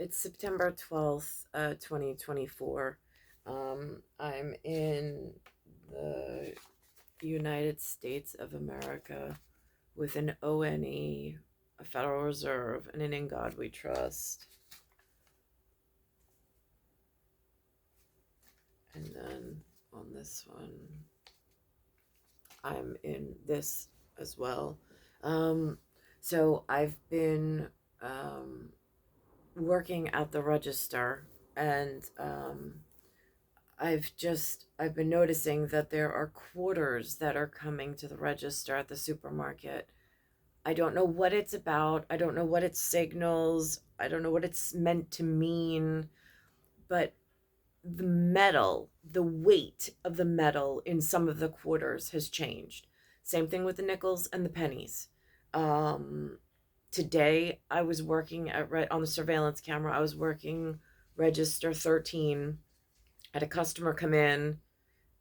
It's September 12th, 2024. I'm in the United States of America with an ONE, a Federal Reserve, and an In God We Trust. And then on this one, I'm in this as well. Um, so I've been working at the register, and I've been noticing that there are quarters that are coming to the register at the supermarket. I don't know what it's about. I don't know what it signals. I don't know what it's meant to mean, but the metal, the weight of the metal in some of the quarters has changed. Same thing with the nickels and the pennies. Um, Today I was working on the surveillance camera. I was working register 13. Had a customer come in,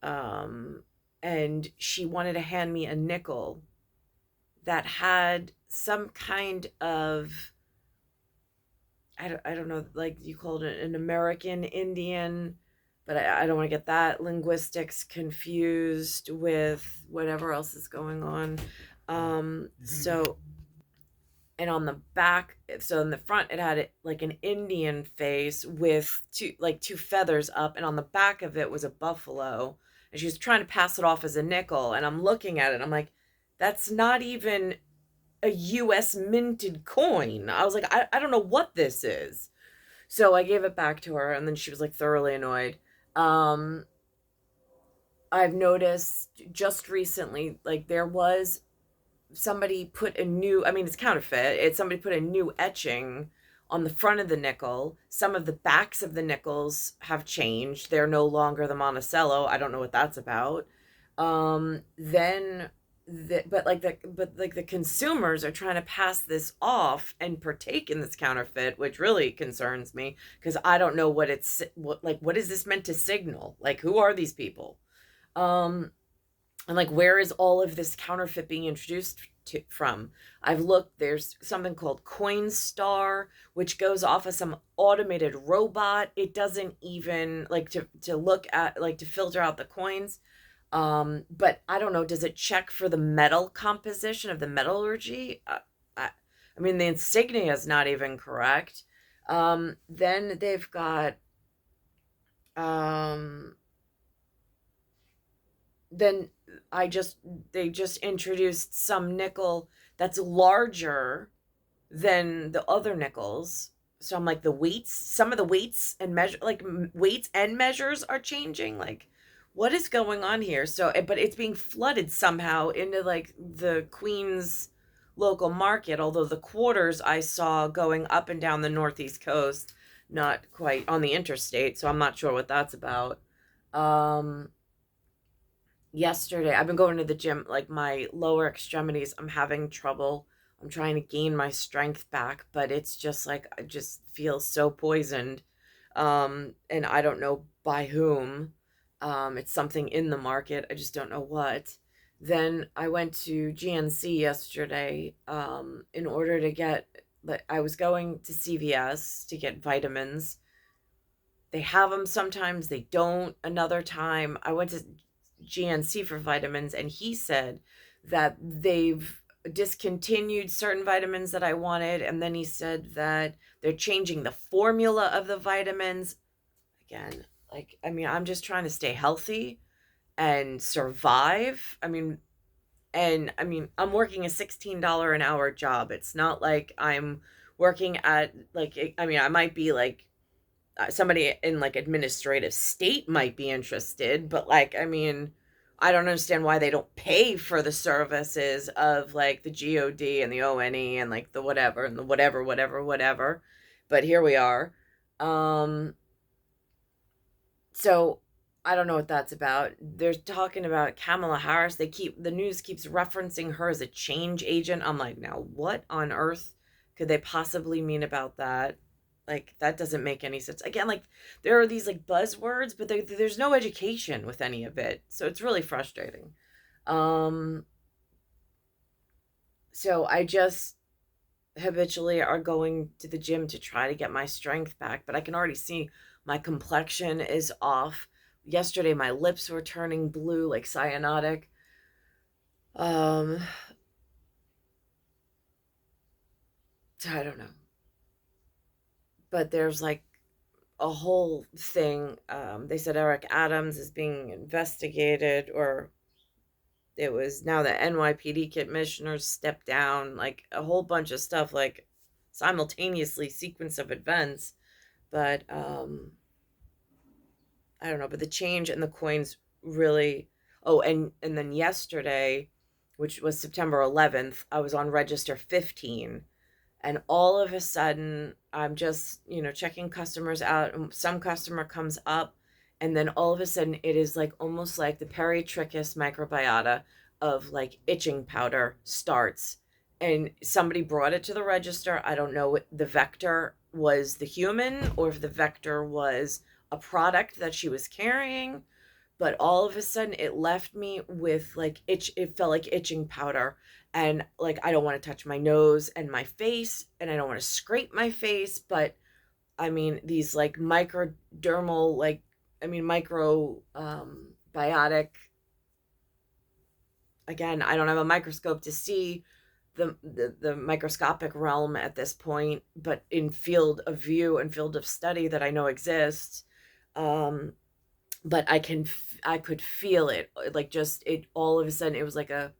um, and she wanted to hand me a nickel that had some kind of, I don't know, like you called it an American Indian, but I don't want to get that linguistics confused with whatever else is going on. So, and on the back, so in the front, it had it like an Indian face with two feathers up, and on the back of it was a buffalo, and she was trying to pass it off as a nickel, and I'm looking at it, I'm like, that's not even a US minted coin. I was like, I don't know what this is. So I gave it back to her, and then she was like thoroughly annoyed. Um, I've noticed just recently, like there was somebody put a new, I mean, it's counterfeit. It's somebody put a new etching on the front of the nickel. Some of the backs of the nickels have changed. They're no longer the Monticello. I don't know what that's about. Then but like the consumers are trying to pass this off and partake in this counterfeit, which really concerns me because I don't know what is this meant to signal? Like, who are these people? Um, and like, where is all of this counterfeit being introduced from? I've looked, there's something called Coinstar, which goes off of some automated robot. It doesn't even like to look at, like, to filter out the coins. But I don't know, does it check for the metal composition of the metallurgy? I, I mean, the insignia is not even correct. Then they've got um then I just they just introduced some nickel that's larger than the other nickels. So I'm like, the weights, some of the weights and weights and measures are changing. Like, what is going on here? So, but it's being flooded somehow into like the Queens local market. Although the quarters I saw going up and down the Northeast coast, not quite on the interstate. So I'm not sure what that's about. Um, Yesterday I've been going to the gym, like my lower extremities, I'm having trouble. I'm trying to gain my strength back, but it's just like I just feel so poisoned. And I don't know by whom. It's something in the market, I just don't know what. Then I went to GNC yesterday, in order to get, like, I was going to CVS to get vitamins. They have them sometimes, they don't another time. I went to GNC for vitamins, and he said that they've discontinued certain vitamins that I wanted. And then he said that they're changing the formula of the vitamins. Again, like, I mean, I'm just trying to stay healthy and survive. I mean, I'm working a $16 an hour job. It's not like I'm working at, like, I mean, I might be like, somebody in like administrative state might be interested, but like, I mean, I don't understand why they don't pay for the services of like the God and the ONE and like the whatever and the whatever. But here we are. Um, so I don't know what that's about. They're talking about Kamala Harris. The news keeps referencing her as a change agent. I'm like, now what on earth could they possibly mean about that? Like, that doesn't make any sense. Again, like, there are these like buzzwords, but there's no education with any of it. So it's really frustrating. Um, so I just habitually are going to the gym to try to get my strength back, but I can already see my complexion is off. Yesterday, my lips were turning blue, like cyanotic. Um, I don't know. But there's like a whole thing. They said Eric Adams is being investigated, or it was now the NYPD commissioners stepped down, like a whole bunch of stuff, like simultaneously sequence of events. But I don't know, but the change in the coins really. Oh, and then yesterday, which was September 11th, I was on register 15, and all of a sudden I'm just, checking customers out, and some customer comes up, and then all of a sudden it is like almost like the peritrichus microbiota of like itching powder starts, and somebody brought it to the register. I don't know what the vector was, the human, or if the vector was a product that she was carrying, but all of a sudden it left me with like itch. It felt like itching powder, and like I don't want to touch my nose and my face, and I don't want to scrape my face. But I mean, these like microdermal, like, I mean, micro biotic. Again, I don't have a microscope to see the microscopic realm at this point, but in field of view and field of study that I know exists. um but I could feel it, like, just it all of a sudden. It was like a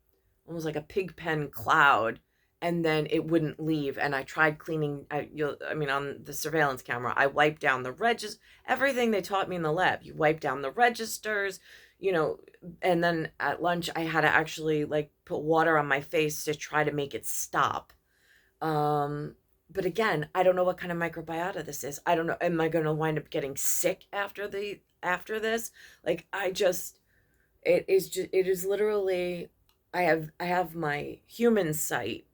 almost like a pig pen cloud, and then it wouldn't leave. And I tried cleaning. I mean, on the surveillance camera, I wiped down the registers, everything they taught me in the lab. You wipe down the registers, you know. And then at lunch, I had to actually like put water on my face to try to make it stop. Um, but again, I don't know what kind of microbiota this is. I don't know. Am I going to wind up getting sick after this? Like, it is literally, I have my human sight,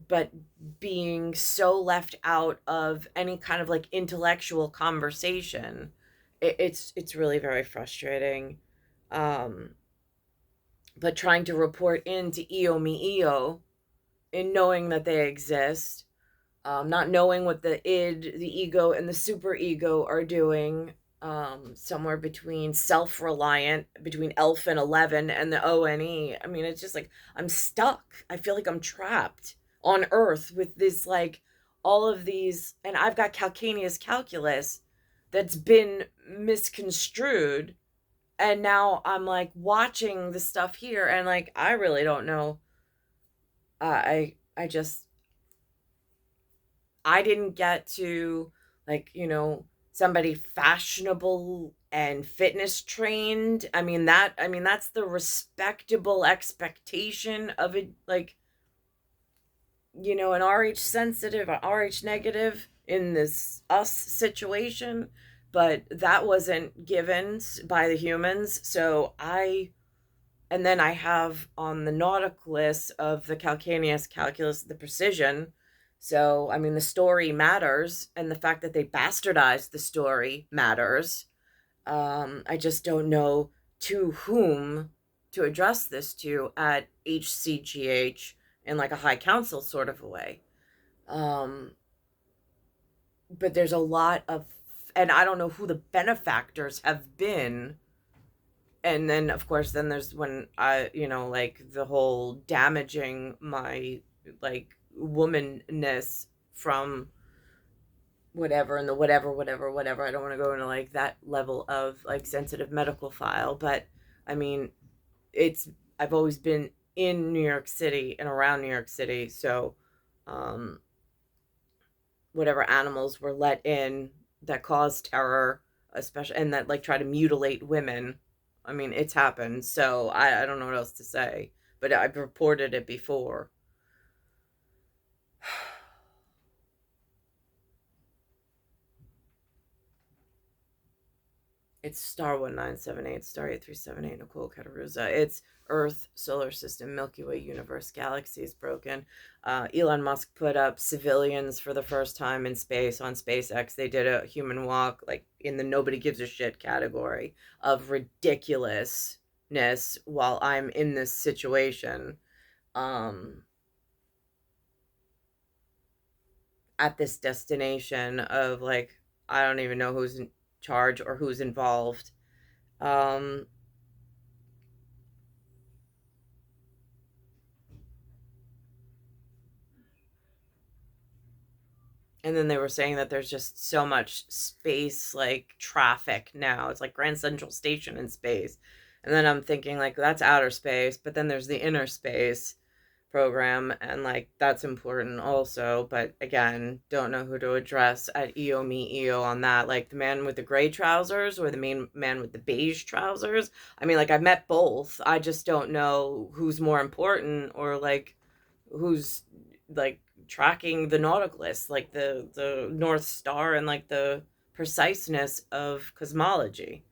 but being so left out of any kind of like intellectual conversation, it's really very frustrating. Um, but trying to report into EO me EO, and knowing that they exist, not knowing what the id, the ego, and the superego are doing, somewhere between self-reliant, between elf and 11 and the ONE. I mean, it's just like I'm stuck. I feel like I'm trapped on Earth with this, like, all of these, and I've got calcaneus calculus that's been misconstrued, and now I'm like watching the stuff here, and like I really don't know. I just I didn't get to, like, somebody fashionable and fitness trained. I mean that's the respectable expectation of it, like, an RH sensitive, or RH negative in this us situation, but that wasn't given by the humans. So and then I have on the nautical list of the calcaneus calculus, the precision. So, I mean, the story matters, and the fact that they bastardized the story matters. I just don't know to whom to address this to at HCGH in like a high council sort of a way. Um, but there's a lot of, and I don't know who the benefactors have been. And then of course then there's when I, like the whole damaging my like womanness from whatever, and the whatever. I don't want to go into like that level of like sensitive medical file, but I mean, it's I've always been in New York City and around New York City. So um whatever animals were let in that cause terror, especially, and that like try to mutilate women. I mean, it's happened. So I don't know what else to say, but I've reported it before. It's star 1978, star 8378, Nicole Cattaruzza. It's Earth, solar system, Milky Way, universe, galaxies broken. Elon Musk put up civilians for the first time in space on SpaceX. They did a human walk, like in the nobody gives a shit category of ridiculousness while I'm in this situation. Um, at this destination of like, I don't even know who's in charge or who's involved. Um, and then they were saying that there's just so much space, like traffic now. It's like Grand Central Station in space. And then I'm thinking, like, that's outer space, but then there's the inner space program, and like that's important also. But again, don't know who to address at EO Me EO on that. Like the man with the gray trousers or the main man with the beige trousers. I mean, like I've met both. I just don't know who's more important, or like who's like tracking the nauticalist, like the North Star and like the preciseness of cosmology.